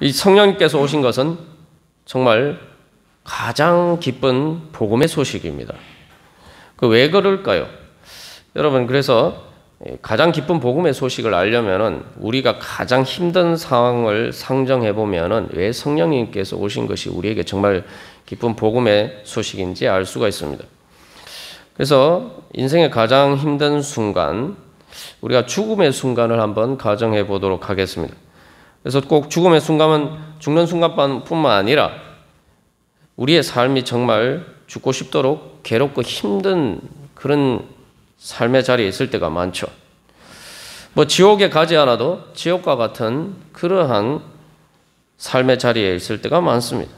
이 성령님께서 오신 것은 정말 가장 기쁜 복음의 소식입니다. 왜 그럴까요? 여러분, 그래서 가장 기쁜 복음의 소식을 알려면은 우리가 가장 힘든 상황을 상정해 보면은 왜 성령님께서 오신 것이 우리에게 정말 기쁜 복음의 소식인지 알 수가 있습니다. 그래서 인생의 가장 힘든 순간, 우리가 죽음의 순간을 한번 가정해 보도록 하겠습니다. 그래서 꼭 죽음의 순간은 죽는 순간뿐만 아니라 우리의 삶이 정말 죽고 싶도록 괴롭고 힘든 그런 삶의 자리에 있을 때가 많죠. 지옥에 가지 않아도 지옥과 같은 그러한 삶의 자리에 있을 때가 많습니다.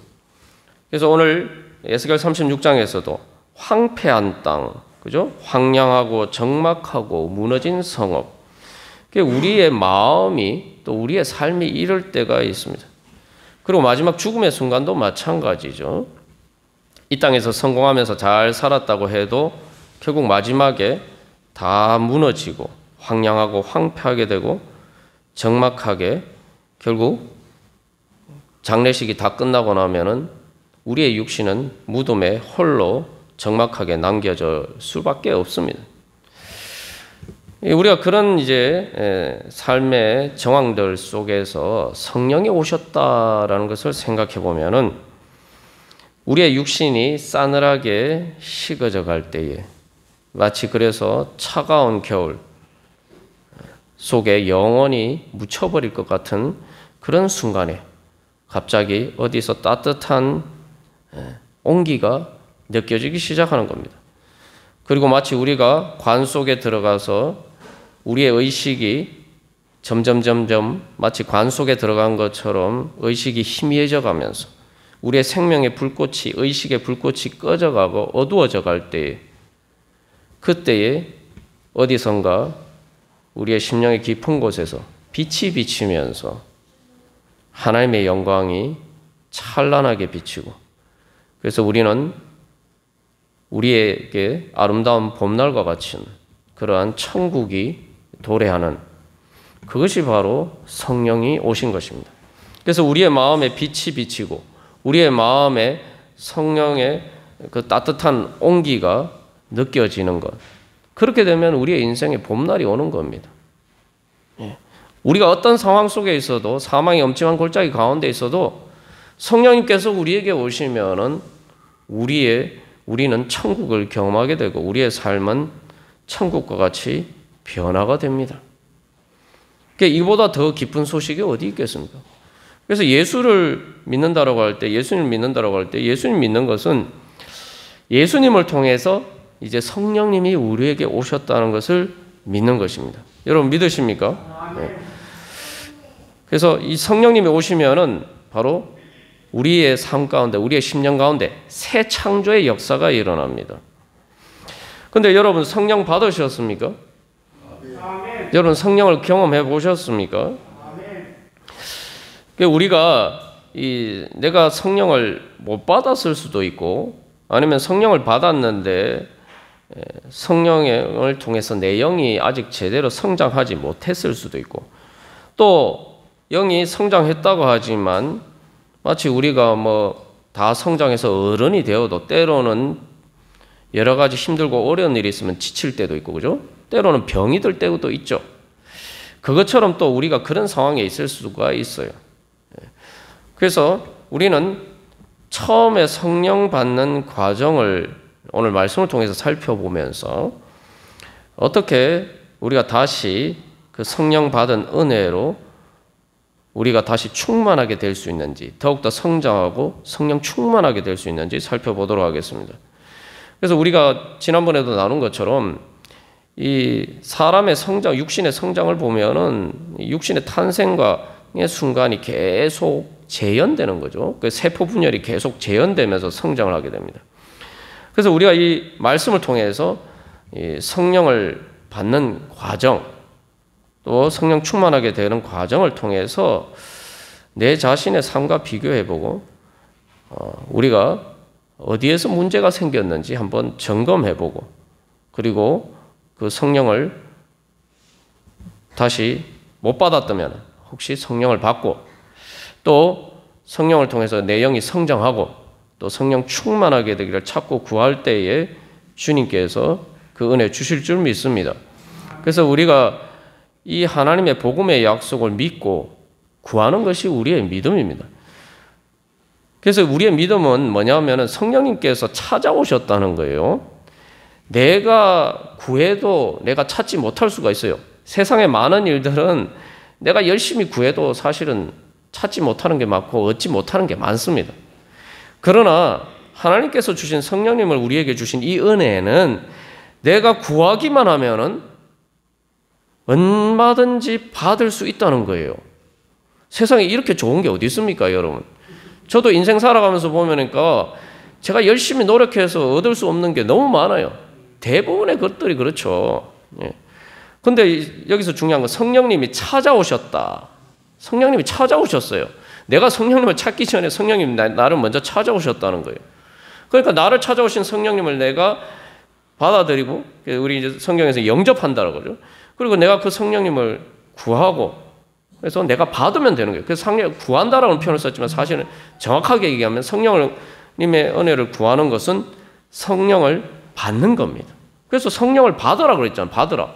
그래서 오늘 에스겔 36장에서도 황폐한 땅, 그죠? 황량하고 적막하고 무너진 성읍. 우리의 마음이 또 우리의 삶이 이럴 때가 있습니다. 그리고 마지막 죽음의 순간도 마찬가지죠. 이 땅에서 성공하면서 잘 살았다고 해도 결국 마지막에 다 무너지고 황량하고 황폐하게 되고 적막하게 결국 장례식이 다 끝나고 나면은 우리의 육신은 무덤에 홀로 적막하게 남겨질 수밖에 없습니다. 우리가 그런 삶의 정황들 속에서 성령이 오셨다라는 것을 생각해 보면은 우리의 육신이 싸늘하게 식어져 갈 때에 마치 그래서 차가운 겨울 속에 영원히 묻혀버릴 것 같은 그런 순간에 갑자기 어디서 따뜻한 온기가 느껴지기 시작하는 겁니다. 그리고 마치 우리가 관 속에 들어가서 우리의 의식이 점점 마치 관 속에 들어간 것처럼 의식이 희미해져 가면서 우리의 생명의 불꽃이, 의식의 불꽃이 꺼져가고 어두워져 갈 때에 그때에 어디선가 우리의 심령의 깊은 곳에서 빛이 비치면서 하나님의 영광이 찬란하게 비치고 그래서 우리는 우리에게 아름다운 봄날과 같은 그러한 천국이 도래하는 그것이 바로 성령이 오신 것입니다. 그래서 우리의 마음에 빛이 비치고 우리의 마음에 성령의 그 따뜻한 온기가 느껴지는 것. 그렇게 되면 우리의 인생에 봄날이 오는 겁니다. 우리가 어떤 상황 속에 있어도 사망의 엄청난 골짜기 가운데 있어도 성령님께서 우리에게 오시면은 우리는 천국을 경험하게 되고 우리의 삶은 천국과 같이 변화가 됩니다. 그러니까 이보다 더 기쁜 소식이 어디 있겠습니까? 그래서 예수를 믿는다라고 할 때, 예수님을 믿는다라고 할 때, 예수님 믿는 것은 예수님을 통해서 이제 성령님이 우리에게 오셨다는 것을 믿는 것입니다. 여러분 믿으십니까? 네. 그래서 이 성령님이 오시면은 바로 우리의 삶 가운데, 우리의 심령 가운데 새 창조의 역사가 일어납니다. 근데 여러분 성령 받으셨습니까? 아멘. 여러분 성령을 경험해 보셨습니까? 아멘. 우리가 내가 성령을 못 받았을 수도 있고 아니면 성령을 받았는데 성령을 통해서 내 영이 아직 제대로 성장하지 못했을 수도 있고 또 영이 성장했다고 하지만 마치 우리가 다 성장해서 어른이 되어도 때로는 여러 가지 힘들고 어려운 일이 있으면 지칠 때도 있고, 그죠? 때로는 병이 들 때도 있죠. 그것처럼 또 우리가 그런 상황에 있을 수가 있어요. 그래서 우리는 처음에 성령 받는 과정을 오늘 말씀을 통해서 살펴보면서 어떻게 우리가 다시 그 성령 받은 은혜로 우리가 다시 충만하게 될 수 있는지, 더욱더 성장하고 성령 충만하게 될 수 있는지 살펴보도록 하겠습니다. 그래서 우리가 지난번에도 나눈 것처럼 이 사람의 성장, 육신의 성장을 보면은 육신의 탄생과의 순간이 계속 재현되는 거죠. 그 세포 분열이 계속 재현되면서 성장을 하게 됩니다. 그래서 우리가 이 말씀을 통해서 이 성령을 받는 과정, 또 성령 충만하게 되는 과정을 통해서 내 자신의 삶과 비교해보고 우리가 어디에서 문제가 생겼는지 한번 점검해보고 그리고 그 성령을 다시 못 받았다면 혹시 성령을 받고 또 성령을 통해서 내 영이 성장하고 또 성령 충만하게 되기를 찾고 구할 때에 주님께서 그 은혜 주실 줄 믿습니다. 그래서 우리가 이 하나님의 복음의 약속을 믿고 구하는 것이 우리의 믿음입니다. 그래서 우리의 믿음은 뭐냐면 성령님께서 찾아오셨다는 거예요. 내가 구해도 내가 찾지 못할 수가 있어요. 세상의 많은 일들은 내가 열심히 구해도 사실은 찾지 못하는 게 많고 얻지 못하는 게 많습니다. 그러나 하나님께서 주신 성령님을 우리에게 주신 이 은혜는 내가 구하기만 하면은 얼마든지 받을 수 있다는 거예요. 세상에 이렇게 좋은 게 어디 있습니까, 여러분? 저도 인생 살아가면서 보니까 제가 열심히 노력해서 얻을 수 없는 게 너무 많아요. 대부분의 것들이 그렇죠. 근데 여기서 중요한 건 성령님이 찾아오셨다. 성령님이 찾아오셨어요. 내가 성령님을 찾기 전에 성령님이 나를 먼저 찾아오셨다는 거예요. 그러니까 나를 찾아오신 성령님을 내가 받아들이고, 우리 이제 성경에서 영접한다고 그러죠. 그리고 내가 그 성령님을 구하고, 그래서 내가 받으면 되는 거예요. 그래서 성령 구한다라는 표현을 썼지만 사실은 정확하게 얘기하면 성령님의 은혜를 구하는 것은 성령을 받는 겁니다. 그래서 성령을 받으라 그랬잖아요. 받으라.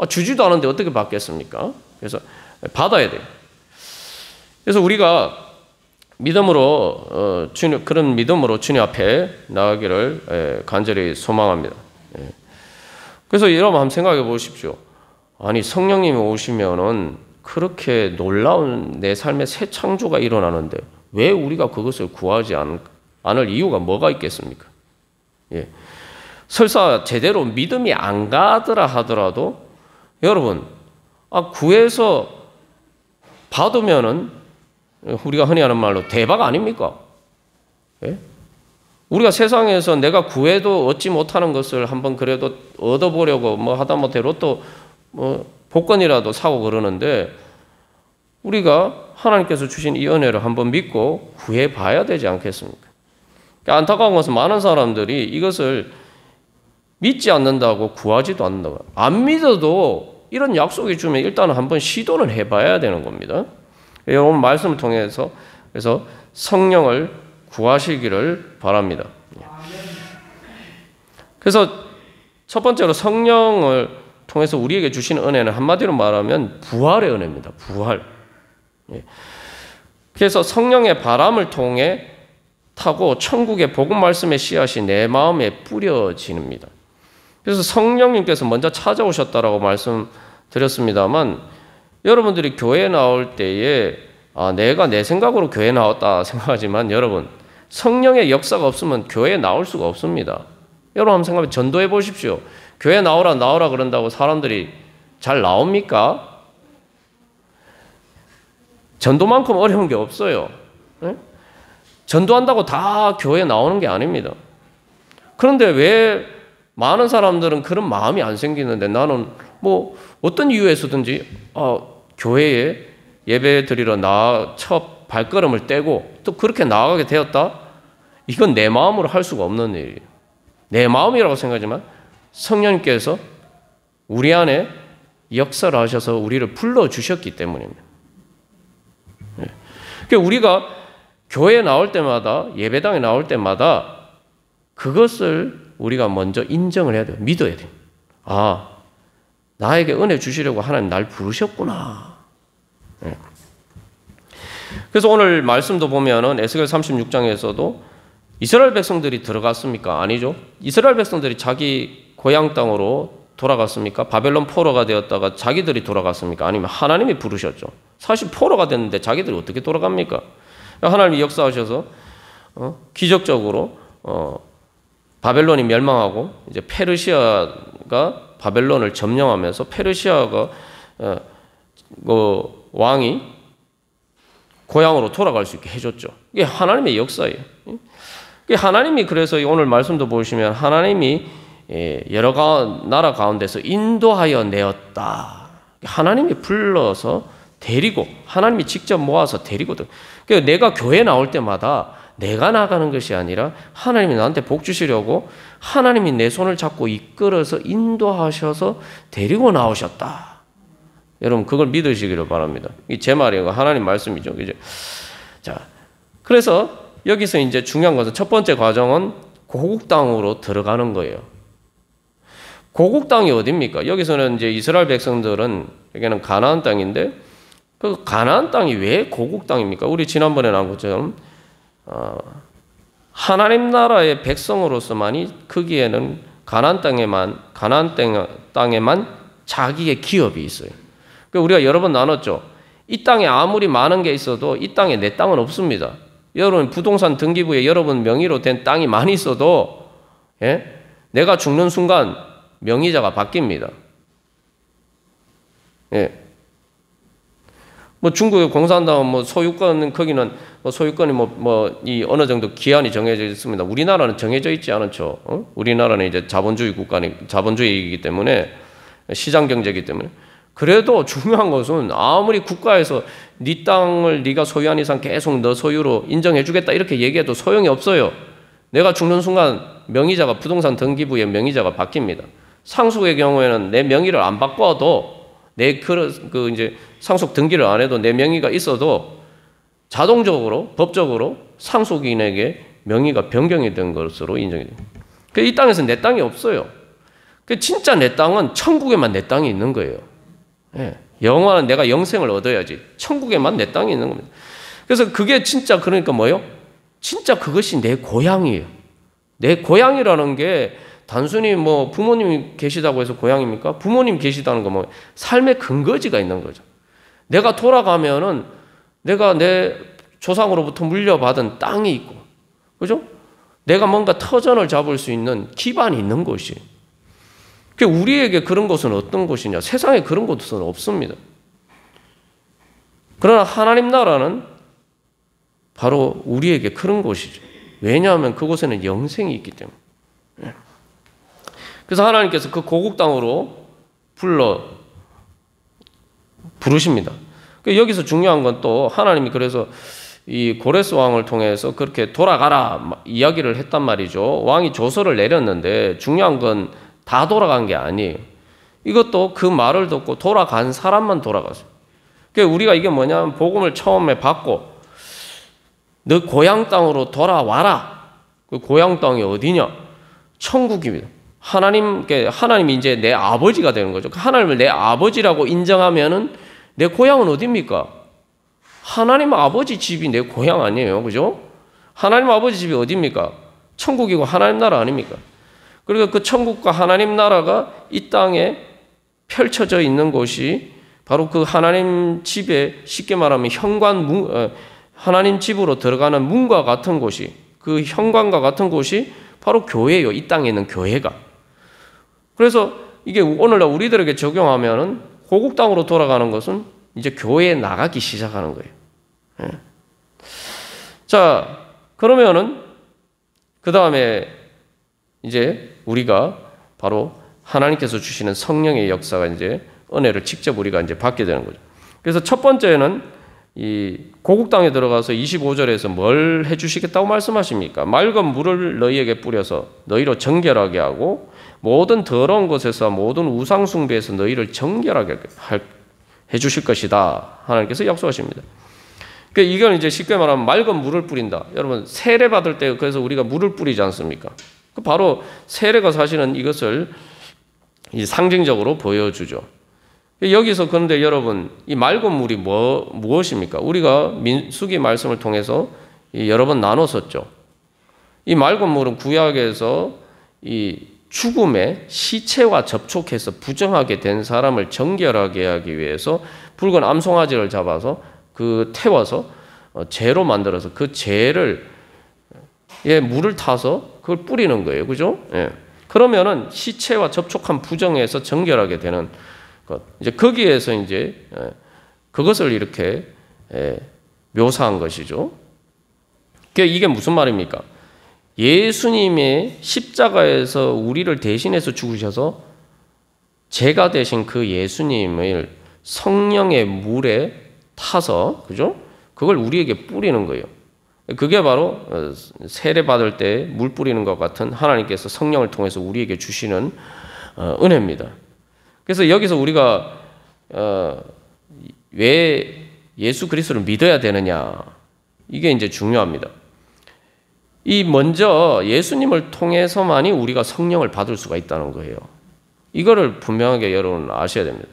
주지도 않은데 어떻게 받겠습니까? 그래서 받아야 돼요. 그래서 우리가 믿음으로 그런 믿음으로 주님 앞에 나가기를 간절히 소망합니다. 그래서 여러분 한번 생각해 보십시오. 아니 성령님이 오시면은 그렇게 놀라운 내 삶의 새 창조가 일어나는데 왜 우리가 그것을 구하지 않을 이유가 뭐가 있겠습니까? 예. 설사 제대로 믿음이 안 가더라 하더라도 여러분 구해서 받으면은 우리가 흔히 하는 말로 대박 아닙니까? 예? 우리가 세상에서 내가 구해도 얻지 못하는 것을 한번 그래도 얻어보려고 하다못해 로또 복권이라도 사고 그러는데 우리가 하나님께서 주신 이 은혜를 한번 믿고 구해봐야 되지 않겠습니까? 안타까운 것은 많은 사람들이 이것을 믿지 않는다고 구하지도 않는다고. 안 믿어도 이런 약속이 주면 일단은 한번 시도는 해봐야 되는 겁니다. 오늘 말씀을 통해서 그래서 성령을 구하시기를 바랍니다. 그래서 첫 번째로 성령을 통해서 우리에게 주시는 은혜는 한마디로 말하면 부활의 은혜입니다. 부활. 그래서 성령의 바람을 통해 타고 천국의 복음 말씀의 씨앗이 내 마음에 뿌려집니다. 그래서 성령님께서 먼저 찾아오셨다라고 말씀드렸습니다만 여러분들이 교회에 나올 때에 내가 내 생각으로 교회에 나왔다 생각하지만 여러분 성령의 역사가 없으면 교회에 나올 수가 없습니다. 여러분 한번 생각해 전도해 보십시오. 교회 나오라 그런다고 사람들이 잘 나옵니까? 전도만큼 어려운 게 없어요. 네? 전도한다고 다 교회에 나오는 게 아닙니다. 그런데 왜 많은 사람들은 그런 마음이 안 생기는데 나는 어떤 이유에서든지 교회에 예배 드리러 첫 발걸음을 떼고 또 그렇게 나아가게 되었다? 이건 내 마음으로 할 수가 없는 일이에요. 내 마음이라고 생각하지만 성령님께서 우리 안에 역사를 하셔서 우리를 불러주셨기 때문입니다. 그러니까 우리가 교회에 나올 때마다 예배당에 나올 때마다 그것을 우리가 먼저 인정을 해야 돼요. 믿어야 돼요. 나에게 은혜 주시려고 하나님 날 부르셨구나. 그래서 오늘 말씀도 보면은 에스겔 36장에서도 이스라엘 백성들이 들어갔습니까? 아니죠. 이스라엘 백성들이 자기 고향 땅으로 돌아갔습니까? 바벨론 포로가 되었다가 자기들이 돌아갔습니까? 아니면 하나님이 부르셨죠. 사실 포로가 됐는데 자기들이 어떻게 돌아갑니까? 하나님이 역사하셔서 기적적으로 바벨론이 멸망하고 이제 페르시아가 바벨론을 점령하면서 페르시아가 왕이 고향으로 돌아갈 수 있게 해줬죠. 이게 하나님의 역사예요. 하나님이 그래서 오늘 말씀도 보시면 하나님이 여러 나라 가운데서 인도하여 내었다. 하나님이 불러서 데리고 하나님이 직접 모아서 데리거든. 그러니까 내가 교회 나올 때마다 내가 나가는 것이 아니라 하나님이 나한테 복 주시려고 하나님이 내 손을 잡고 이끌어서 인도하셔서 데리고 나오셨다. 여러분 그걸 믿으시기를 바랍니다. 이게 제 말이에요. 하나님 말씀이죠. 그죠? 자, 그래서 여기서 이제 중요한 것은 첫 번째 과정은 고국 땅으로 들어가는 거예요. 고국 땅이 어디입니까? 여기서는 이제 이스라엘 백성들은 여기는 가나안 땅인데 그 가나안 땅이 왜 고국 땅입니까? 우리 지난번에 나온 것처럼 하나님 나라의 백성으로서만이 거기에는 가나안 땅에만 자기의 기업이 있어요. 그러니까 우리가 여러 번 나눴죠. 이 땅에 아무리 많은 게 있어도 이 땅에 내 땅은 없습니다. 여러분 부동산 등기부에 여러분 명의로 된 땅이 많이 있어도 내가 죽는 순간 명의자가 바뀝니다. 뭐 중국의 공산당은 뭐 소유권 거기는 뭐 소유권이 이 어느 정도 기한이 정해져 있습니다. 우리나라는 정해져 있지 않죠. 우리나라는 이제 자본주의이기 때문에 시장 경제이기 때문에. 그래도 중요한 것은 아무리 국가에서 네 땅을 네가 소유한 이상 계속 너 소유로 인정해주겠다 이렇게 얘기해도 소용이 없어요. 내가 죽는 순간 명의자가 부동산 등기부의 명의자가 바뀝니다. 상속의 경우에는 내 명의를 안 바꿔도 내 이제 상속 등기를 안 해도 내 명의가 있어도 자동적으로 법적으로 상속인에게 명의가 변경이 된 것으로 인정이 됩니다. 이 땅에서 내 땅이 없어요. 진짜 내 땅은 천국에만 내 땅이 있는 거예요. 영원한 내가 영생을 얻어야지. 천국에만 내 땅이 있는 겁니다. 그래서 그게 진짜 그러니까 뭐예요? 진짜 그것이 내 고향이에요. 내 고향이라는 게 단순히 뭐 부모님이 계시다고 해서 고향입니까? 부모님 계시다는 거 뭐 삶의 근거지가 있는 거죠. 내가 돌아가면은 내가 내 조상으로부터 물려받은 땅이 있고, 그죠? 내가 뭔가 터전을 잡을 수 있는 기반이 있는 곳이. 우리에게 그런 곳은 어떤 곳이냐? 세상에 그런 곳은 없습니다. 그러나 하나님 나라는 바로 우리에게 그런 곳이죠. 왜냐하면 그곳에는 영생이 있기 때문에. 그래서 하나님께서 그 고국 땅으로 부르십니다. 여기서 중요한 건 또 하나님이 그래서 이 고레스 왕을 통해서 그렇게 돌아가라 이야기를 했단 말이죠. 왕이 조서를 내렸는데 중요한 건 다 돌아간 게 아니에요. 이것도 그 말을 듣고 돌아간 사람만 돌아갔어요. 그러니까 우리가 이게 뭐냐면 복음을 처음에 받고 너 고향 땅으로 돌아와라. 그 고향 땅이 어디냐? 천국입니다. 하나님이 이제 내 아버지가 되는 거죠. 하나님을 내 아버지라고 인정하면은 내 고향은 어디입니까? 하나님 아버지 집이 내 고향 아니에요. 그죠? 하나님 아버지 집이 어디입니까? 천국이고 하나님 나라 아닙니까? 그리고 그 천국과 하나님 나라가 이 땅에 펼쳐져 있는 곳이 바로 그 하나님 집에 쉽게 말하면 하나님 집으로 들어가는 문과 같은 곳이, 그 현관과 같은 곳이 바로 교회예요. 이 땅에 있는 교회가. 그래서 이게 오늘날 우리들에게 적용하면은 고국 땅으로 돌아가는 것은 이제 교회에 나가기 시작하는 거예요. 자, 그러면은 그 다음에 이제 우리가 바로 하나님께서 주시는 성령의 역사가 이제 은혜를 직접 우리가 이제 받게 되는 거죠. 그래서 첫 번째는 이 고국 땅에 들어가서 25절에서 뭘 해주시겠다고 말씀하십니까? 맑은 물을 너희에게 뿌려서 너희로 정결하게 하고 모든 더러운 것에서 모든 우상 숭배에서 너희를 정결하게 해주실 것이다. 하나님께서 약속하십니다. 그러니까 이건 이제 쉽게 말하면 맑은 물을 뿌린다. 여러분 세례 받을 때 그래서 우리가 물을 뿌리지 않습니까? 바로 세례가 사실은 이것을 상징적으로 보여주죠. 여기서 그런데 여러분 이 맑은 물이 무엇입니까? 우리가 민수기 말씀을 통해서 여러 번 나눴었죠. 이 맑은 물은 구약에서 이 죽음의 시체와 접촉해서 부정하게 된 사람을 정결하게 하기 위해서 붉은 암송아지를 잡아서 태워서 재로 만들어서 그 재를 물을 타서 그걸 뿌리는 거예요. 그죠? 그러면은 시체와 접촉한 부정에서 정결하게 되는 것. 이제 거기에서 이제 그것을 이렇게 묘사한 것이죠. 이게 무슨 말입니까? 예수님의 십자가에서 우리를 대신해서 죽으셔서 제가 되신 그 예수님을 성령의 물에 타서, 그죠? 그걸 우리에게 뿌리는 거예요. 그게 바로 세례 받을 때 물 뿌리는 것 같은 하나님께서 성령을 통해서 우리에게 주시는 은혜입니다. 그래서 여기서 우리가 왜 예수 그리스도를 믿어야 되느냐? 이게 이제 중요합니다. 이 먼저 예수님을 통해서만이 우리가 성령을 받을 수가 있다는 거예요. 이거를 분명하게 여러분 아셔야 됩니다.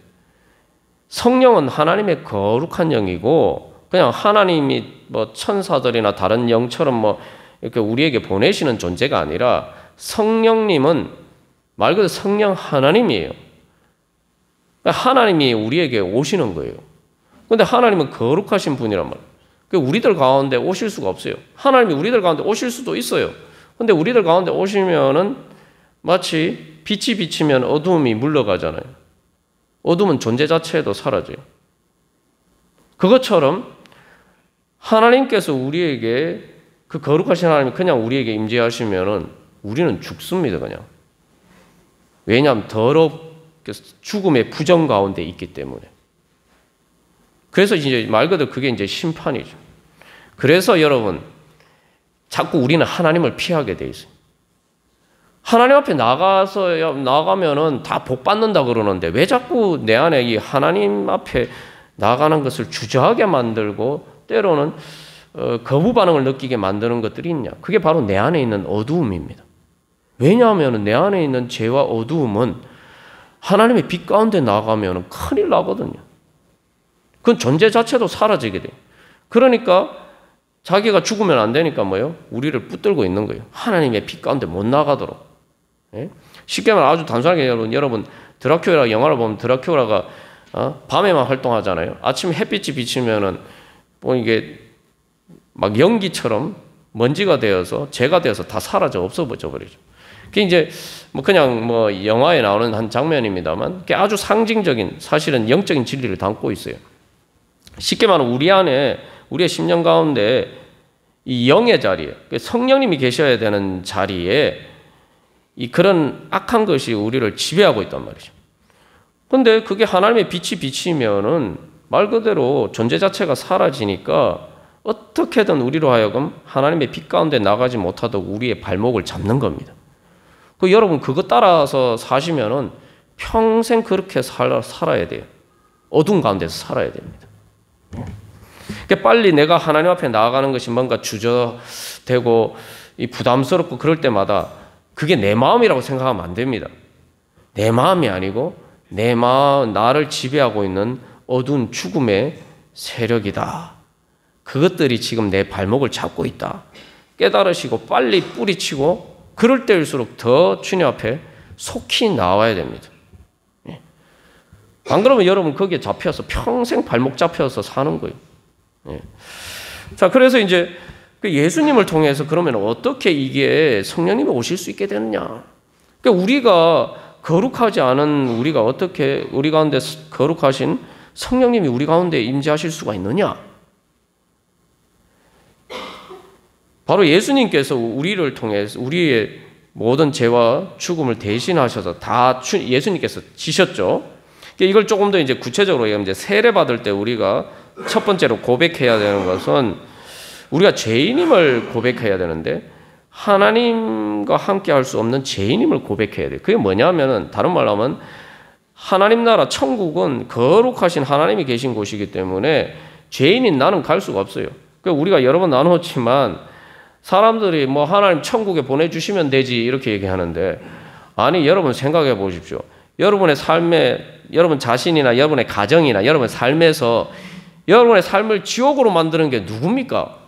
성령은 하나님의 거룩한 영이고 그냥 하나님이 뭐 천사들이나 다른 영처럼 뭐 이렇게 우리에게 보내시는 존재가 아니라 성령님은 말 그대로 성령 하나님이에요. 하나님이 우리에게 오시는 거예요. 그런데 하나님은 거룩하신 분이란 말이에요. 우리들 가운데 오실 수가 없어요. 하나님이 우리들 가운데 오실 수도 있어요. 그런데 우리들 가운데 오시면은 마치 빛이 비치면 어두움이 물러가잖아요. 어둠은 존재 자체에도 사라져요. 그것처럼 하나님께서 우리에게 그 거룩하신 하나님이 그냥 우리에게 임재하시면은 우리는 죽습니다, 그냥. 왜냐하면 더럽게 죽음의 부정 가운데 있기 때문에. 그래서 이제 말 그대로 그게 이제 심판이죠. 그래서 여러분, 자꾸 우리는 하나님을 피하게 돼 있어요. 하나님 앞에 나가면은 다 복 받는다 그러는데 왜 자꾸 내 안에 이 하나님 앞에 나가는 것을 주저하게 만들고 때로는 거부 반응을 느끼게 만드는 것들이 있냐? 그게 바로 내 안에 있는 어두움입니다. 왜냐하면 내 안에 있는 죄와 어두움은 하나님의 빛 가운데 나가면 큰일 나거든요. 그건 존재 자체도 사라지게 돼요. 그러니까 자기가 죽으면 안 되니까 뭐요? 우리를 붙들고 있는 거예요. 하나님의 빛 가운데 못 나가도록. 예? 쉽게 말하면 아주 단순하게 여러분 드라큘라 영화를 보면 드라큘라가 밤에만 활동하잖아요. 아침에 햇빛이 비치면은 뭐 이게 막 연기처럼 먼지가 되어서 재가 되어서 다 사라져 없어져 버리죠. 그게 이제 뭐 그냥 뭐 영화에 나오는 한 장면입니다만 그게 아주 상징적인 사실은 영적인 진리를 담고 있어요. 쉽게 말하면 우리 안에 우리의 심령 가운데 이 영의 자리에 성령님이 계셔야 되는 자리에 이 그런 악한 것이 우리를 지배하고 있단 말이죠. 그런데 그게 하나님의 빛이 비치면은 말 그대로 존재 자체가 사라지니까 어떻게든 우리로 하여금 하나님의 빛 가운데 나가지 못하도록 우리의 발목을 잡는 겁니다. 여러분 그거 따라서 사시면은 평생 그렇게 살아야 돼요. 어두운 가운데서 살아야 됩니다. 그러니까 빨리 내가 하나님 앞에 나아가는 것이 뭔가 주저되고 부담스럽고 그럴 때마다 그게 내 마음이라고 생각하면 안 됩니다. 내 마음이 아니고 내 마음, 나를 지배하고 있는 어두운 죽음의 세력이다. 그것들이 지금 내 발목을 잡고 있다. 깨달으시고 빨리 뿌리치고 그럴 때일수록 더 주님 앞에 속히 나와야 됩니다. 안 그러면 여러분 거기에 잡혀서 평생 발목 잡혀서 사는 거예요. 자, 그래서 이제 예수님을 통해서 그러면 어떻게 이게 성령님이 오실 수 있게 되느냐? 그러니까 우리가 거룩하지 않은 우리가 어떻게 우리 가운데 거룩하신 성령님이 우리 가운데 임재하실 수가 있느냐? 바로 예수님께서 우리를 통해서 우리의 모든 죄와 죽음을 대신하셔서 다 예수님께서 지셨죠. 이걸 조금 더 이제 구체적으로 얘기하면 이제 세례 받을 때 우리가 첫 번째로 고백해야 되는 것은 우리가 죄인임을 고백해야 되는데 하나님과 함께 할 수 없는 죄인임을 고백해야 돼요. 그게 뭐냐면은 다른 말로 하면 하나님 나라 천국은 거룩하신 하나님이 계신 곳이기 때문에 죄인인 나는 갈 수가 없어요. 우리가 여러 번 나누었지만 사람들이 뭐 하나님 천국에 보내주시면 되지 이렇게 얘기하는데 아니 여러분 생각해 보십시오. 여러분의 삶에 여러분 자신이나 여러분의 가정이나 여러분의 삶에서 여러분의 삶을 지옥으로 만드는 게 누굽니까?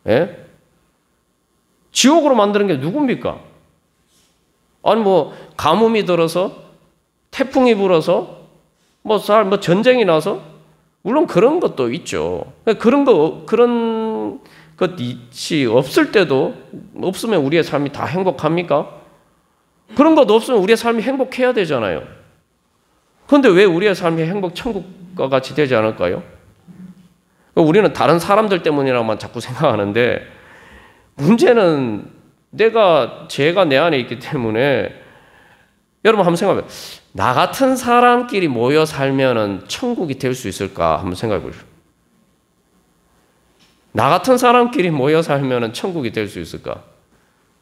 예? 지옥으로 만드는 게 누굽니까? 아니 뭐 가뭄이 들어서 태풍이 불어서 뭐 전쟁이 나서 물론 그런 것도 있죠. 그런 것이 없을 때도 없으면 우리의 삶이 다 행복합니까? 그런 것 없으면 우리의 삶이 행복해야 되잖아요. 그런데 왜 우리의 삶이 천국과 같이 되지 않을까요? 우리는 다른 사람들 때문이라고만 자꾸 생각하는데 문제는 죄가 내 안에 있기 때문에 여러분 한번 생각해봐요. 나 같은 사람끼리 모여 살면은 천국이 될 수 있을까? 한번 생각해 보십시오. 나 같은 사람끼리 모여 살면은 천국이 될 수 있을까?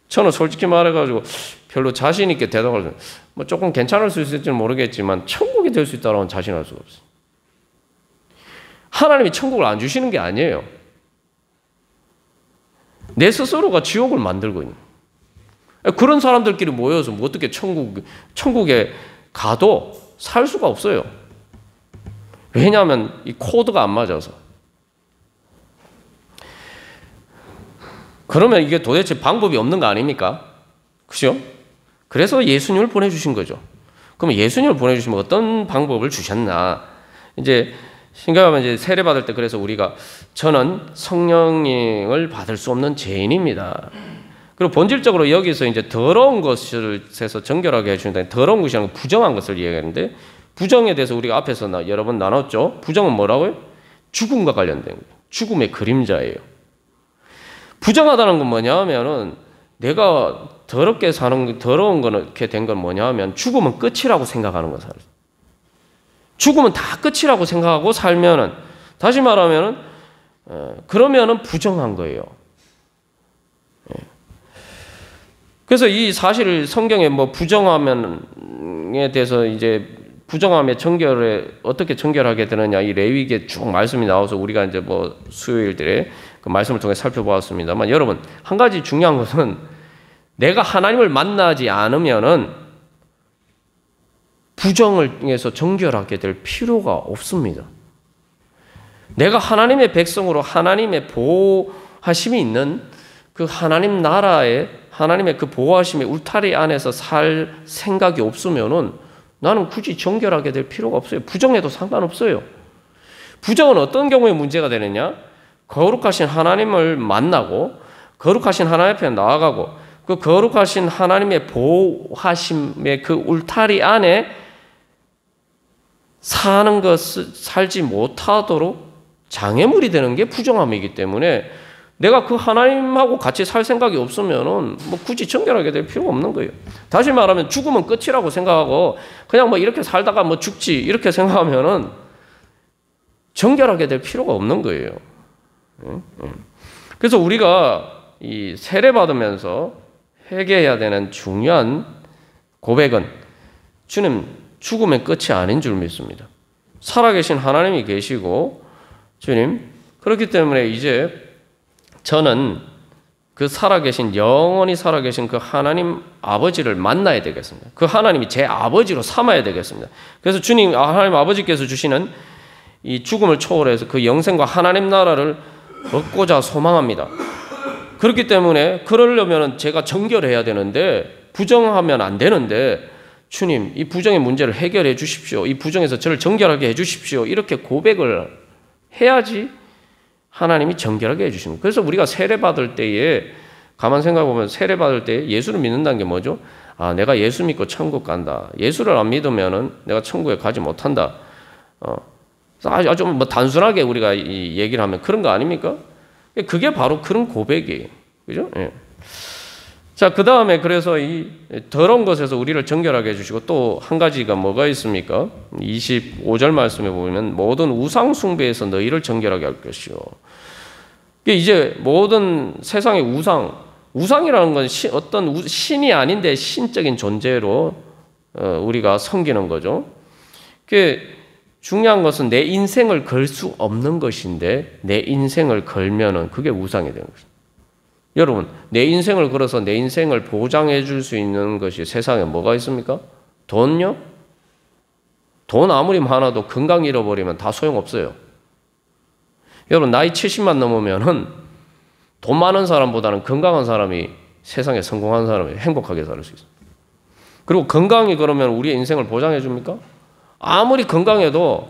저는 솔직히 말해가지고 별로 자신 있게 대답을 뭐 조금 괜찮을 수 있을지는 모르겠지만 천국이 될 수 있다고는 자신할 수가 없어요. 하나님이 천국을 안 주시는 게 아니에요. 내 스스로가 지옥을 만들고 있는 거예요. 그런 사람들끼리 모여서 뭐 어떻게 천국에 가도 살 수가 없어요. 왜냐하면 이 코드가 안 맞아서. 그러면 이게 도대체 방법이 없는 거 아닙니까? 그죠? 그래서 예수님을 보내주신 거죠. 그럼 예수님을 보내주시면 어떤 방법을 주셨나? 이제 생각하면 이제 세례 받을 때 그래서 우리가 저는 성령을 받을 수 없는 죄인입니다. 그리고 본질적으로 여기서 이제 더러운 것에서 정결하게 해주는데 더러운 것이 아니라 부정한 것을 이야기하는데 부정에 대해서 우리가 앞에서 여러 번 나눴죠. 부정은 뭐라고요? 죽음과 관련된 거예요. 죽음의 그림자예요. 부정하다는 건 뭐냐 하면은 내가 더럽게 사는 더러운 거게 된 건 뭐냐 하면 죽음은 끝이라고 생각하는 거예요. 죽음은 다 끝이라고 생각하고 살면은 다시 말하면은 그러면은 부정한 거예요. 그래서 이 사실을 성경에 뭐 부정함에 대해서 이제 부정함의 정결에 어떻게 정결하게 되느냐 이 레위기에 쭉 말씀이 나와서 우리가 이제 뭐 수요일들에 그 말씀을 통해 살펴보았습니다만 여러분 한 가지 중요한 것은 내가 하나님을 만나지 않으면은 부정을 통해서 정결하게 될 필요가 없습니다. 내가 하나님의 백성으로 하나님의 보호하심이 있는 그 하나님 나라에 하나님의 그 보호하심의 울타리 안에서 살 생각이 없으면은 나는 굳이 정결하게 될 필요가 없어요. 부정해도 상관없어요. 부정은 어떤 경우에 문제가 되느냐? 거룩하신 하나님을 만나고 거룩하신 하나님 앞에 나아가고 그 거룩하신 하나님의 보호하심의 그 울타리 안에 사는 것을 살지 못하도록 장애물이 되는 게 부정함이기 때문에 내가 그 하나님하고 같이 살 생각이 없으면은 뭐 굳이 정결하게 될 필요가 없는 거예요. 다시 말하면 죽으면 끝이라고 생각하고 그냥 뭐 이렇게 살다가 뭐 죽지 이렇게 생각하면은 정결하게 될 필요가 없는 거예요. 그래서 우리가 이 세례 받으면서 회개해야 되는 중요한 고백은 주님 죽음의 끝이 아닌 줄 믿습니다. 살아계신 하나님이 계시고 주님 그렇기 때문에 이제 저는 그 살아계신 영원히 살아계신 그 하나님 아버지를 만나야 되겠습니다. 그 하나님이 제 아버지로 삼아야 되겠습니다. 그래서 주님 하나님 아버지께서 주시는 이 죽음을 초월해서 그 영생과 하나님 나라를 얻고자 소망합니다. 그렇기 때문에 그러려면 제가 정결해야 되는데 부정하면 안 되는데 주님 이 부정의 문제를 해결해 주십시오. 이 부정에서 저를 정결하게 해 주십시오. 이렇게 고백을 해야지 하나님이 정결하게 해주십니다. 그래서 우리가 세례받을 때에 가만 생각해보면 세례받을 때 예수를 믿는다는 게 뭐죠? 아, 내가 예수 믿고 천국 간다. 예수를 안 믿으면은 내가 천국에 가지 못한다. 아주 뭐 단순하게 우리가 이 얘기를 하면 그런 거 아닙니까? 그게 바로 그런 고백이에요. 그죠? 예. 자, 그 다음에 그래서 이 더러운 것에서 우리를 정결하게 해주시고 또 한 가지가 뭐가 있습니까? 25절 말씀에 보면 모든 우상 숭배에서 너희를 정결하게 할 것이요. 이제 모든 세상의 우상이라는 건 어떤 신이 아닌데 신적인 존재로 우리가 섬기는 거죠. 중요한 것은 내 인생을 걸 수 없는 것인데 내 인생을 걸면은 그게 우상이 되는 것입니다. 여러분, 내 인생을 걸어서 내 인생을 보장해 줄 수 있는 것이 세상에 뭐가 있습니까? 돈요? 돈 아무리 많아도 건강 잃어버리면 다 소용없어요. 여러분, 나이 70만 넘으면은 돈 많은 사람보다는 건강한 사람이 세상에 성공한 사람이 행복하게 살 수 있어요. 그리고 건강이 그러면 우리의 인생을 보장해 줍니까? 아무리 건강해도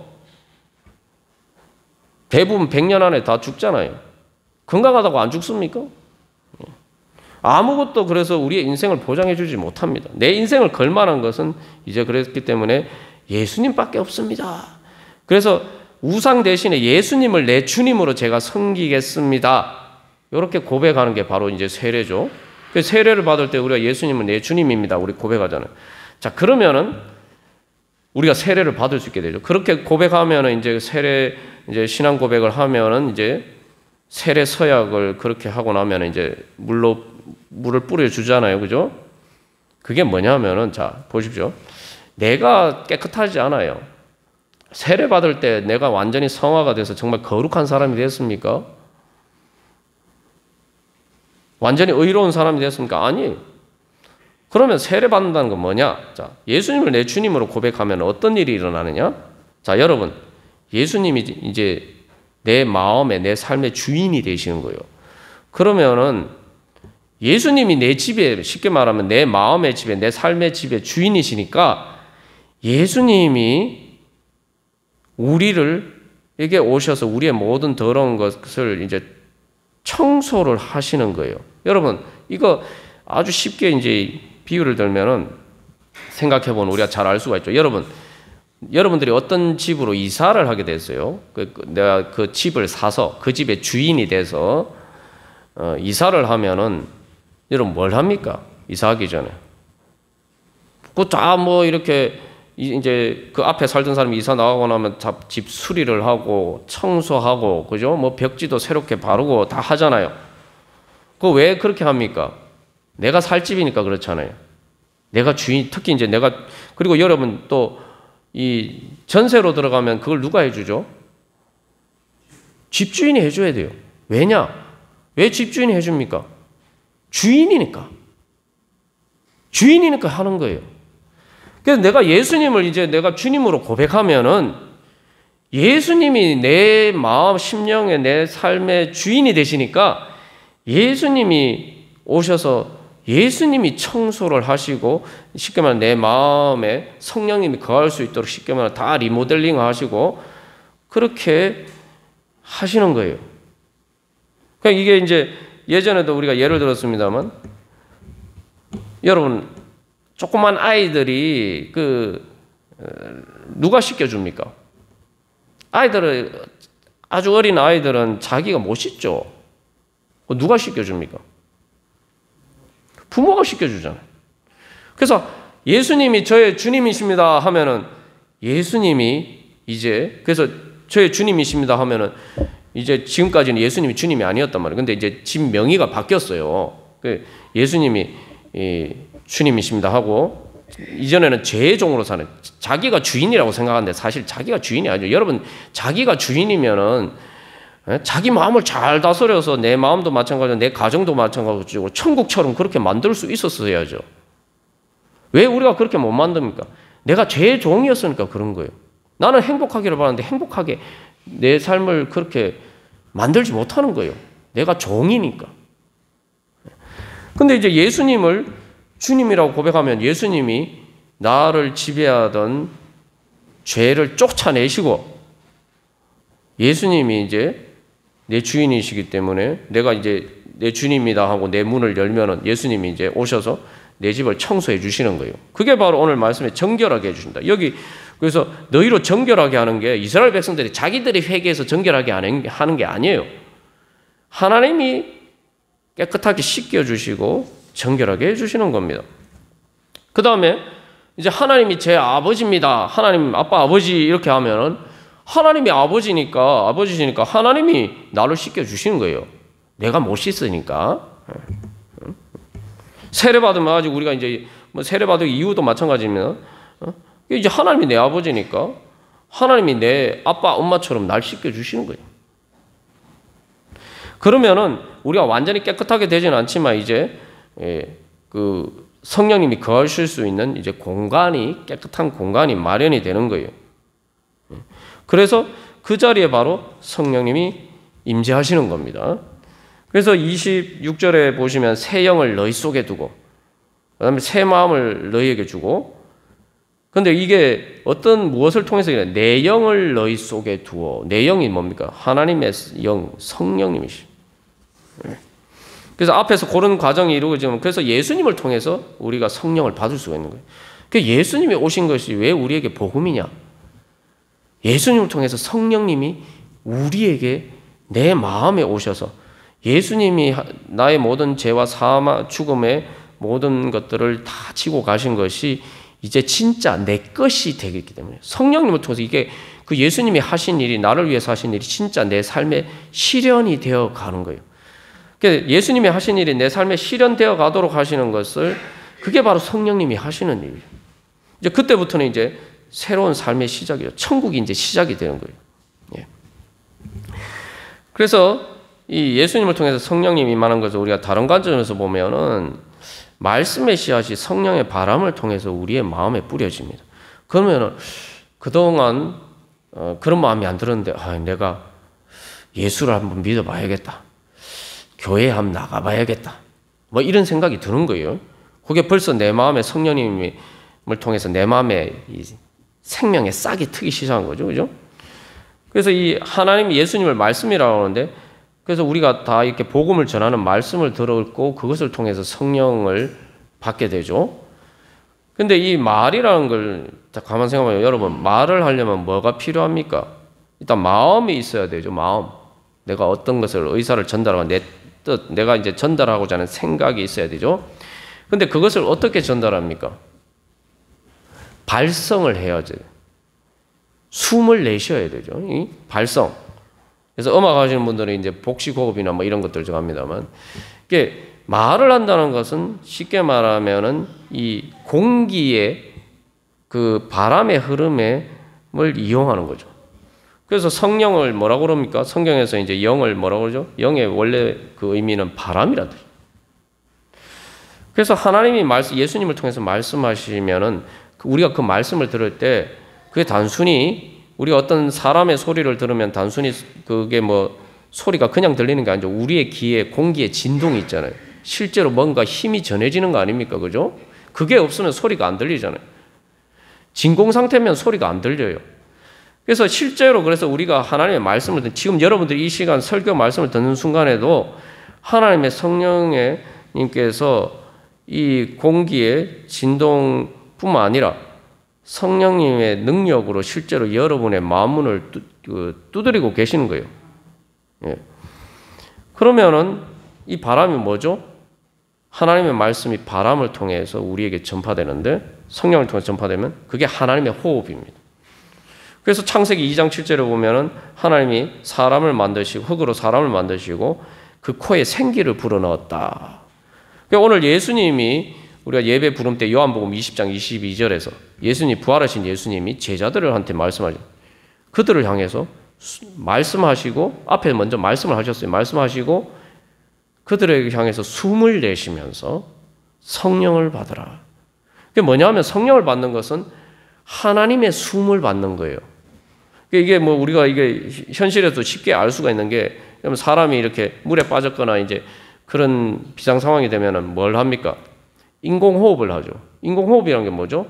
대부분 100년 안에 다 죽잖아요. 건강하다고 안 죽습니까? 아무것도 그래서 우리의 인생을 보장해 주지 못합니다. 내 인생을 걸 만한 것은 이제 그랬기 때문에 예수님밖에 없습니다. 그래서 우상 대신에 예수님을 내 주님으로 제가 섬기겠습니다. 이렇게 고백하는 게 바로 이제 세례죠. 그 세례를 받을 때 우리가 예수님은 내 주님입니다. 우리 고백하잖아요. 자, 그러면은 우리가 세례를 받을 수 있게 되죠. 그렇게 고백하면은 이제 이제 신앙 고백을 하면은 이제 세례 서약을 그렇게 하고 나면 이제 물을 뿌려주잖아요. 그죠? 그게 뭐냐면은, 자, 보십시오. 내가 깨끗하지 않아요. 세례 받을 때 내가 완전히 성화가 돼서 정말 거룩한 사람이 됐습니까? 완전히 의로운 사람이 됐습니까? 아니에요. 그러면 세례받는다는 건 뭐냐? 자, 예수님을 내 주님으로 고백하면 어떤 일이 일어나느냐? 자, 여러분, 예수님이 이제 내 마음에, 내 삶의 주인이 되시는 거예요. 그러면은 예수님이 내 집에, 쉽게 말하면 내 마음의 집에, 내 삶의 집에 주인이시니까 예수님이 우리에게 오셔서 우리의 모든 더러운 것을 이제 청소를 하시는 거예요. 여러분, 이거 아주 쉽게 이제 비유를 들면은 생각해보면 우리가 잘 알 수가 있죠. 여러분들이 어떤 집으로 이사를 하게 됐어요. 내가 그 집을 사서 그 집의 주인이 돼서 이사를 하면은 여러분 뭘 합니까? 이사하기 전에. 그 다 뭐 이렇게 이제 그 앞에 살던 사람이 이사 나가고 나면 집 수리를 하고 청소하고 그죠? 뭐 벽지도 새롭게 바르고 다 하잖아요. 그 왜 그렇게 합니까? 내가 살 집이니까 그렇잖아요. 내가 주인, 특히 이제 내가, 그리고 여러분 또 이 전세로 들어가면 그걸 누가 해주죠? 집주인이 해줘야 돼요. 왜냐? 왜 집주인이 해줍니까? 주인이니까. 주인이니까 하는 거예요. 그래서 내가 예수님을 이제 내가 주님으로 고백하면은 예수님이 내 마음, 심령의 내 삶의 주인이 되시니까 예수님이 오셔서 예수님이 청소를 하시고 쉽게 말하면 내 마음에 성령님이 거할 수 있도록 쉽게 말하면 다 리모델링 하시고 그렇게 하시는 거예요. 그러니까 이게 이제 예전에도 우리가 예를 들었습니다만 여러분 조그만 아이들이 누가 씻겨줍니까? 아주 어린 아이들은 자기가 못 씻죠. 누가 씻겨줍니까? 부모가 씻겨주잖아요. 그래서 예수님이 저의 주님이십니다 하면은 예수님이 이제 그래서 저의 주님이십니다 하면은 이제 지금까지는 예수님이 주님이 아니었단 말이에요. 근데 이제 집 명의가 바뀌었어요. 예수님이 주님이십니다 하고 이전에는 제 종으로 사는 자기가 주인이라고 생각하는데 사실 자기가 주인이 아니죠. 여러분 자기가 주인이면은 자기 마음을 잘 다스려서 내 마음도 마찬가지고 내 가정도 마찬가지고 천국처럼 그렇게 만들 수 있었어야죠. 왜 우리가 그렇게 못 만듭니까? 내가 제 종이었으니까 그런 거예요. 나는 행복하기를 바라는데 행복하게 내 삶을 그렇게 만들지 못하는 거예요. 내가 종이니까. 근데 이제 예수님을 주님이라고 고백하면 예수님이 나를 지배하던 죄를 쫓아내시고 예수님이 이제 내 주인이시기 때문에 내가 이제 내 주님이다 하고 내 문을 열면은 예수님이 이제 오셔서 내 집을 청소해 주시는 거예요. 그게 바로 오늘 말씀에 정결하게 해주신다. 여기 그래서 너희로 정결하게 하는 게 이스라엘 백성들이 자기들이 회개해서 정결하게 하는 게 아니에요. 하나님이 깨끗하게 씻겨주시고 정결하게 해주시는 겁니다. 그 다음에 이제 하나님이 제 아버지입니다. 하나님 아빠 아버지 이렇게 하면은 하나님이 아버지시니까 하나님이 나를 씻겨주시는 거예요. 내가 못 씻으니까. 세례받으면 아직 우리가 이제 뭐 세례받을 이유도 마찬가지입니다. 이제 하나님이 내 아버지니까 하나님이 내 아빠 엄마처럼 날 씻겨주시는 거예요. 그러면은 우리가 완전히 깨끗하게 되지는 않지만 이제 그 성령님이 거하실 수 있는 이제 공간이 깨끗한 공간이 마련이 되는 거예요. 그래서 그 자리에 바로 성령님이 임재하시는 겁니다. 그래서 26절에 보시면 새 영을 너희 속에 두고 그다음에 새 마음을 너희에게 주고 근데 이게 무엇을 통해서 내 영을 너희 속에 두어 내 영이 뭡니까? 하나님의 영 성령님이시. 그래서 앞에서 그런 과정이 이루어지면 그래서 예수님을 통해서 우리가 성령을 받을 수가 있는 거예요. 그러니까 예수님이 오신 것이 왜 우리에게 복음이냐? 예수님을 통해서 성령님이 우리에게 내 마음에 오셔서 예수님이 나의 모든 죄와 사망, 죽음의 모든 것들을 다 지고 가신 것이 이제 진짜 내 것이 되겠기 때문에 성령님을 통해서 이게 그 예수님이 하신 일이 나를 위해서 하신 일이 진짜 내 삶의 실현이 되어 가는 거예요. 그러니까 예수님이 하신 일이 내 삶에 실현되어 가도록 하시는 것을 그게 바로 성령님이 하시는 일이에요. 이제 그때부터는 이제 새로운 삶의 시작이에요. 천국이 이제 시작이 되는 거예요. 예. 그래서 이 예수님을 통해서 성령님이 임하는 것을 우리가 다른 관점에서 보면은 말씀의 씨앗이 성령의 바람을 통해서 우리의 마음에 뿌려집니다. 그러면은 그동안 그런 마음이 안 들었는데 내가 예수를 한번 믿어봐야겠다. 교회에 한번 나가봐야겠다. 뭐 이런 생각이 드는 거예요. 그게 벌써 내 마음에 성령님을 통해서 내 마음에 이 생명의 싹이 트기 시작한 거죠. 그죠? 그래서 이 하나님이 예수님을 말씀이라고 하는데 그래서 우리가 다 이렇게 복음을 전하는 말씀을 들었고 그것을 통해서 성령을 받게 되죠. 근데 이 말이라는 걸 가만 생각해보면 여러분 말을 하려면 뭐가 필요합니까? 일단 마음이 있어야 되죠. 마음. 내가 어떤 것을 의사를 전달하고 내 뜻, 내가 이제 전달하고자 하는 생각이 있어야 되죠. 근데 그것을 어떻게 전달합니까? 발성을 해야죠. 숨을 내쉬어야 되죠. 이 발성. 그래서 음악 하시는 분들은 이제 복식호흡이나 뭐 이런 것들 좋아합니다만, 이게 말을 한다는 것은 쉽게 말하면은 이 공기의 그 바람의 흐름을 이용하는 거죠. 그래서 성령을 뭐라고 그럽니까? 성경에서 이제 영을 뭐라고 그러죠? 영의 원래 그 의미는 바람이라도. 그래서 하나님이 예수님을 통해서 말씀하시면은 우리가 그 말씀을 들을 때 그게 단순히 우리가 어떤 사람의 소리를 들으면 단순히 그게 뭐 소리가 그냥 들리는 게 아니죠. 우리의 귀에 공기의 진동이 있잖아요. 실제로 뭔가 힘이 전해지는 거 아닙니까? 그죠? 그게 없으면 소리가 안 들리잖아요. 진공 상태면 소리가 안 들려요. 그래서 실제로 그래서 우리가 하나님의 말씀을 지금 여러분들이 이 시간 설교 말씀을 듣는 순간에도 하나님의 성령님께서 이 공기의 진동뿐만 아니라 성령님의 능력으로 실제로 여러분의 마음문을 두드리고 계시는 거예요. 예. 그러면은 이 바람이 뭐죠? 하나님의 말씀이 바람을 통해서 우리에게 전파되는데 성령을 통해서 전파되면 그게 하나님의 호흡입니다. 그래서 창세기 2장 7절에 보면은 하나님이 사람을 만드시고 흙으로 사람을 만드시고 그 코에 생기를 불어넣었다. 그러니까 오늘 예수님이 우리가 예배 부름 때 요한복음 20장 22절에서 예수님 부활하신 예수님이 제자들한테 말씀하죠. 그들을 향해서 말씀하시고 앞에 먼저 말씀을 하셨어요. 말씀하시고 그들에게 향해서 숨을 내쉬면서 성령을 받으라. 그게 뭐냐면 성령을 받는 것은 하나님의 숨을 받는 거예요. 이게 뭐 우리가 이게 현실에서 쉽게 알 수가 있는 게 사람이 이렇게 물에 빠졌거나 이제 그런 비상 상황이 되면은 뭘 합니까? 인공호흡을 하죠. 인공호흡이라는 게 뭐죠?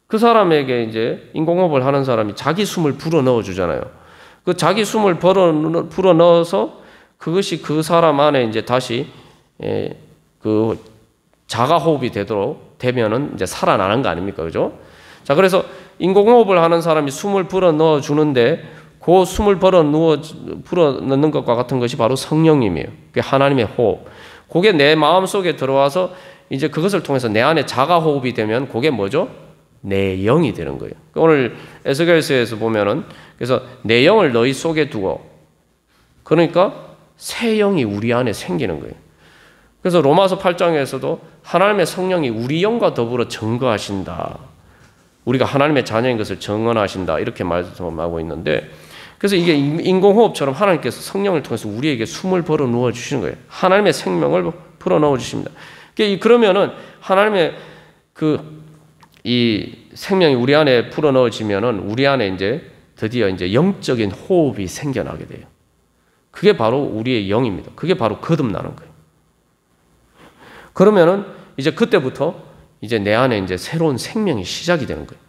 그 사람에게 이제 인공호흡을 하는 사람이 자기 숨을 불어 넣어 주잖아요. 그 자기 숨을 불어 넣어서 그것이 그 사람 안에 이제 다시 그 자가호흡이 되면은 이제 살아나는 거 아닙니까? 그죠? 자, 그래서 인공호흡을 하는 사람이 숨을 불어 넣어 주는데 그 숨을 불어 넣는 것과 같은 것이 바로 성령님이에요. 그게 하나님의 호흡. 그게 내 마음 속에 들어와서 이제 그것을 통해서 내 안에 자가호흡이 되면 그게 뭐죠? 내 영이 되는 거예요. 오늘 에스겔서에서 보면은 그래서 내 영을 너희 속에 두고 그러니까 새 영이 우리 안에 생기는 거예요. 그래서 로마서 8장에서도 하나님의 성령이 우리 영과 더불어 증거하신다. 우리가 하나님의 자녀인 것을 증언하신다. 이렇게 말씀하고 있는데 그래서 이게 인공호흡처럼 하나님께서 성령을 통해서 우리에게 숨을 불어 넣어 주시는 거예요. 하나님의 생명을 불어 넣어 주십니다. 그러면은 하나님의 이 생명이 우리 안에 불어 넣어지면은 우리 안에 이제 드디어 이제 영적인 호흡이 생겨나게 돼요. 그게 바로 우리의 영입니다. 그게 바로 거듭나는 거예요. 그러면은 이제 그때부터 이제 내 안에 이제 새로운 생명이 시작이 되는 거예요.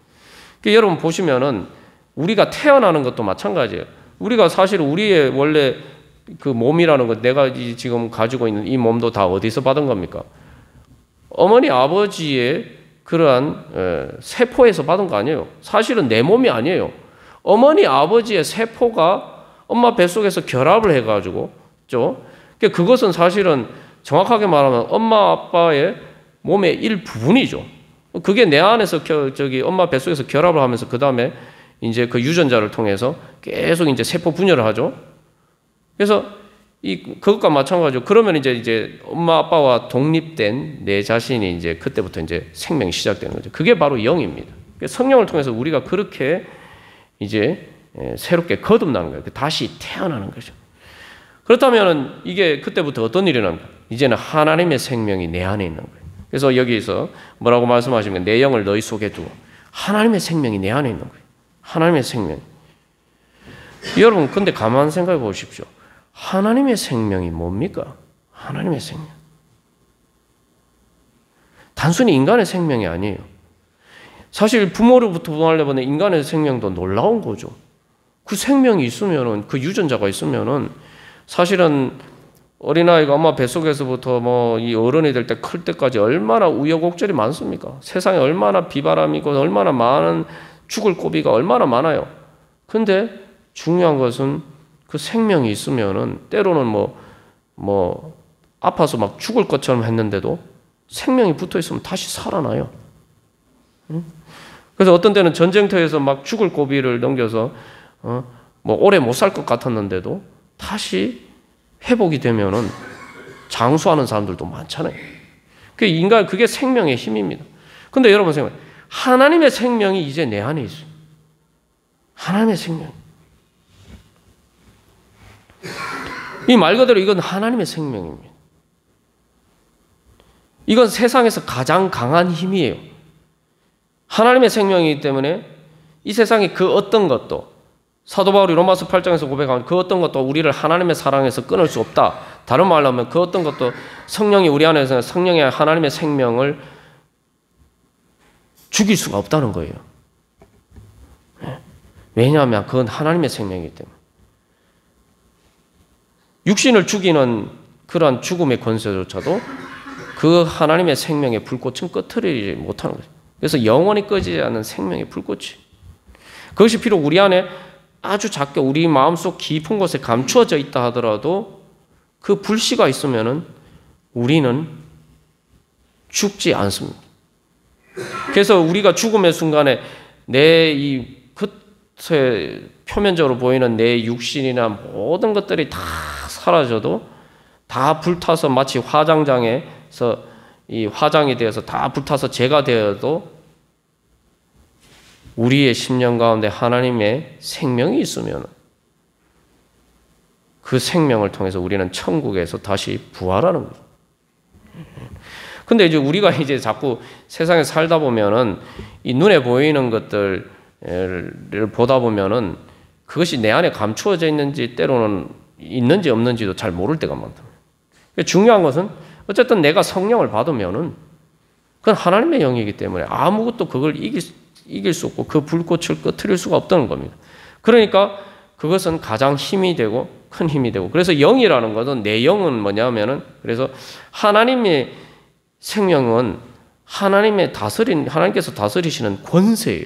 그러니까 여러분 보시면은 우리가 태어나는 것도 마찬가지예요. 우리가 사실 우리의 원래 그 몸이라는 것, 내가 지금 가지고 있는 이 몸도 다 어디서 받은 겁니까? 어머니 아버지의 그러한 세포에서 받은 거 아니에요. 사실은 내 몸이 아니에요. 어머니 아버지의 세포가 엄마 뱃속에서 결합을 해가지고, 그러니까 그것은 사실은 정확하게 말하면 엄마 아빠의 몸의 일부분이죠. 그게 내 안에서 엄마 뱃속에서 결합을 하면서 그 다음에 이제 그 유전자를 통해서 계속 이제 세포 분열을 하죠. 그래서 그것과 마찬가지로 그러면 이제 엄마 아빠와 독립된 내 자신이 이제 그때부터 이제 생명이 시작되는 거죠. 그게 바로 영입니다. 성령을 통해서 우리가 그렇게 이제 새롭게 거듭나는 거예요. 다시 태어나는 거죠. 그렇다면 이게 그때부터 어떤 일이 일어납니까? 이제는 하나님의 생명이 내 안에 있는 거예요. 그래서 여기서 뭐라고 말씀하시면 내 영을 너희 속에 두고 하나님의 생명이 내 안에 있는 거예요. 하나님의 생명. 여러분 근데 가만 생각해 보십시오. 하나님의 생명이 뭡니까? 하나님의 생명. 단순히 인간의 생명이 아니에요. 사실 부모로부터 분할해보는 인간의 생명도 놀라운 거죠. 그 생명이 있으면은, 그 유전자가 있으면은, 사실은 어린아이가 엄마 뱃속에서부터 뭐 이 어른이 될 때 클 때까지 얼마나 우여곡절이 많습니까? 세상에 얼마나 비바람이고 얼마나 많은 죽을 고비가 얼마나 많아요. 근데 중요한 것은 그 생명이 있으면은 때로는 뭐 아파서 막 죽을 것처럼 했는데도 생명이 붙어 있으면 다시 살아나요. 그래서 어떤 때는 전쟁터에서 막 죽을 고비를 넘겨서 뭐 오래 못 살 것 같았는데도 다시 회복이 되면은 장수하는 사람들도 많잖아요. 그 인간 그게 생명의 힘입니다. 근데 여러분 생각해, 하나님의 생명이 이제 내 안에 있어요. 하나님의 생명. 이 말 그대로 이건 하나님의 생명입니다. 이건 세상에서 가장 강한 힘이에요. 하나님의 생명이기 때문에 이 세상의 그 어떤 것도 사도 바울이 로마서 8장에서 고백하는 그 어떤 것도 우리를 하나님의 사랑에서 끊을 수 없다. 다른 말로 하면 그 어떤 것도 성령이 우리 안에서 성령의 하나님의 생명을 죽일 수가 없다는 거예요. 왜냐하면 그건 하나님의 생명이기 때문에. 육신을 죽이는 그러한 죽음의 권세조차도 그 하나님의 생명의 불꽃은 끄트리지 못하는 거죠. 그래서 영원히 꺼지지 않는 생명의 불꽃이. 그것이 비록 우리 안에 아주 작게 우리 마음속 깊은 곳에 감추어져 있다 하더라도 그 불씨가 있으면은 우리는 죽지 않습니다. 그래서 우리가 죽음의 순간에 내 이 겉에 표면적으로 보이는 내 육신이나 모든 것들이 다 사라져도 다 불타서 마치 화장장에서 이 화장이 되어서 다 불타서 재가 되어도 우리의 심령 가운데 하나님의 생명이 있으면 그 생명을 통해서 우리는 천국에서 다시 부활하는 거예요. 근데 이제 우리가 이제 자꾸 세상에 살다 보면은 이 눈에 보이는 것들을 보다 보면은 그것이 내 안에 감추어져 있는지 때로는 있는지 없는지도 잘 모를 때가 많다. 중요한 것은 어쨌든 내가 성령을 받으면은 그건 하나님의 영이기 때문에 아무것도 그걸 이길 수 없고 그 불꽃을 꺼트릴 수가 없다는 겁니다. 그러니까 그것은 가장 힘이 되고 큰 힘이 되고 그래서 영이라는 것은 내 영은 뭐냐면은 그래서 하나님의 생명은 하나님께서 다스리시는 권세예요.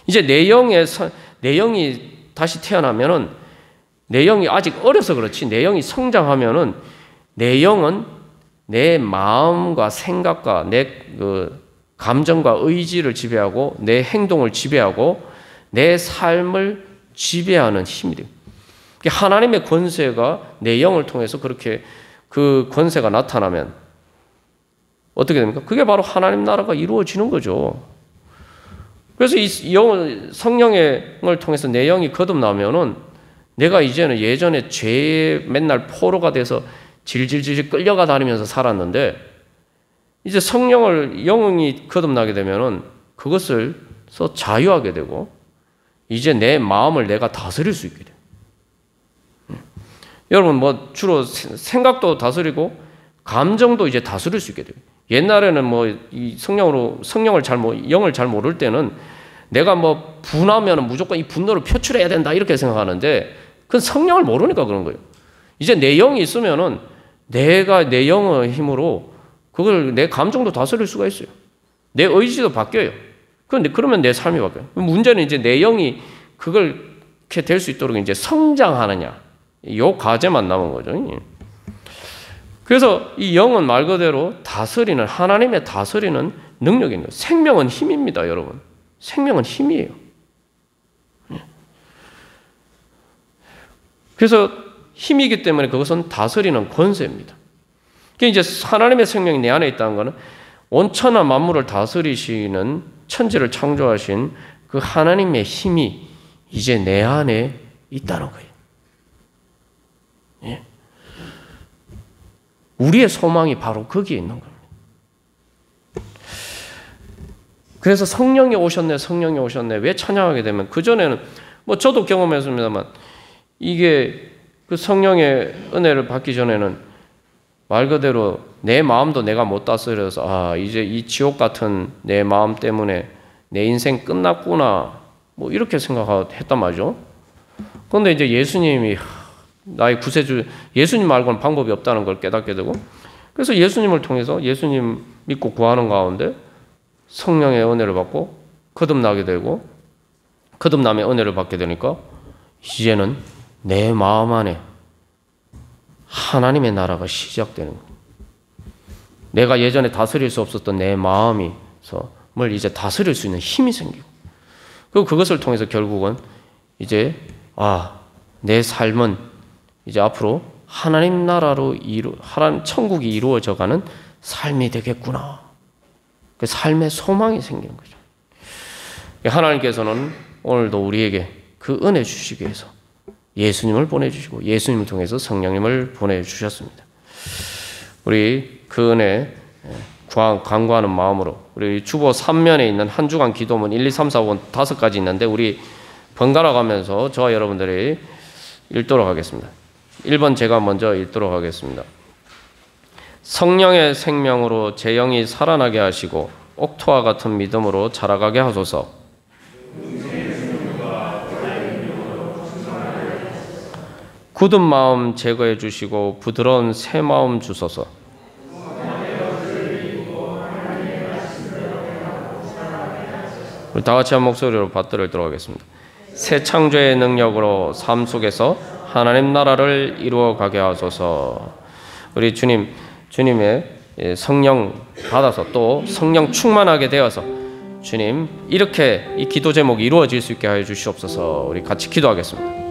이제 내 영이 다시 태어나면은 내 영이 아직 어려서 그렇지 내 영이 성장하면은 내 영은 내 마음과 생각과 내 그 감정과 의지를 지배하고 내 행동을 지배하고 내 삶을 지배하는 힘이 돼요. 하나님의 권세가 내 영을 통해서 그렇게 그 권세가 나타나면 어떻게 됩니까? 그게 바로 하나님 나라가 이루어지는 거죠. 그래서 이 성령의 영을 통해서 내 영이 거듭나면은 내가 이제는 예전에 죄에 맨날 포로가 돼서 질질질 끌려가 다니면서 살았는데 이제 영이 거듭나게 되면은 그것을 자유하게 되고 이제 내 마음을 내가 다스릴 수 있게 돼요. 여러분 뭐 주로 생각도 다스리고 감정도 이제 다스릴 수 있게 돼요. 옛날에는 뭐 이 영을 잘 모를 때는 내가 뭐 분하면 무조건 이 분노를 표출해야 된다 이렇게 생각하는데 그건 성령을 모르니까 그런 거예요. 이제 내 영이 있으면은 내가 내 영의 힘으로 그걸 내 감정도 다스릴 수가 있어요. 내 의지도 바뀌어요. 그런데 그러면 내 삶이 바뀌어요. 문제는 이제 내 영이 그렇게 될 수 있도록 이제 성장하느냐. 요 과제만 남은 거죠. 그래서 이 영은 말 그대로 하나님의 다스리는 능력인 거예요. 생명은 힘입니다, 여러분. 생명은 힘이에요. 그래서 힘이기 때문에 그것은 다스리는 권세입니다. 이제 하나님의 생명이 내 안에 있다는 것은 온천하 만물을 다스리시는 천지를 창조하신 그 하나님의 힘이 이제 내 안에 있다는 거예요. 우리의 소망이 바로 거기에 있는 겁니다. 그래서 성령이 오셨네, 성령이 오셨네. 왜 찬양하게 되면 그전에는 뭐 저도 경험했습니다만 이게 그 성령의 은혜를 받기 전에는 말 그대로 내 마음도 내가 못 다스려서 이제 이 지옥 같은 내 마음 때문에 내 인생 끝났구나 뭐 이렇게 생각했단 말이죠. 그런데 이제 예수님이 나의 구세주, 예수님 말고는 방법이 없다는 걸 깨닫게 되고, 그래서 예수님을 통해서 예수님 믿고 구하는 가운데 성령의 은혜를 받고 거듭나게 되고, 거듭남의 은혜를 받게 되니까 이제는 내 마음 안에 하나님의 나라가 시작되는 거예요. 내가 예전에 다스릴 수 없었던 내 마음을 이제 다스릴 수 있는 힘이 생기고, 그리고 그것을 통해서 결국은 이제 내 삶은 이제 앞으로 하나님 나라로 하나님 천국이 이루어져가는 삶이 되겠구나. 그 삶의 소망이 생기는 거죠. 하나님께서는 오늘도 우리에게 그 은혜 주시기 위해서 예수님을 보내주시고 예수님을 통해서 성령님을 보내주셨습니다. 우리 그 은혜 간구하는 마음으로 우리 주보 3면에 있는 한 주간 기도문 1, 2, 3, 4, 5, 5가지 있는데 우리 번갈아 가면서 저와 여러분들이 읽도록 하겠습니다. 1번 제가 먼저 읽도록 하겠습니다. 성령의 생명으로 제 영이 살아나게 하시고 옥토와 같은 믿음으로 자라가게 하소서. 굳은 마음 제거해 주시고 부드러운 새 마음 주소서. 우리 다 같이 한 목소리로 받들어 읽도록 하겠습니다. 새 창조의 능력으로 삶 속에서 하나님 나라를 이루어 가게 하소서. 우리 주님의 성령 받아서 또 성령 충만하게 되어서 주님 이렇게 이 기도 제목이 이루어질 수 있게 하여 주시옵소서. 우리 같이 기도하겠습니다.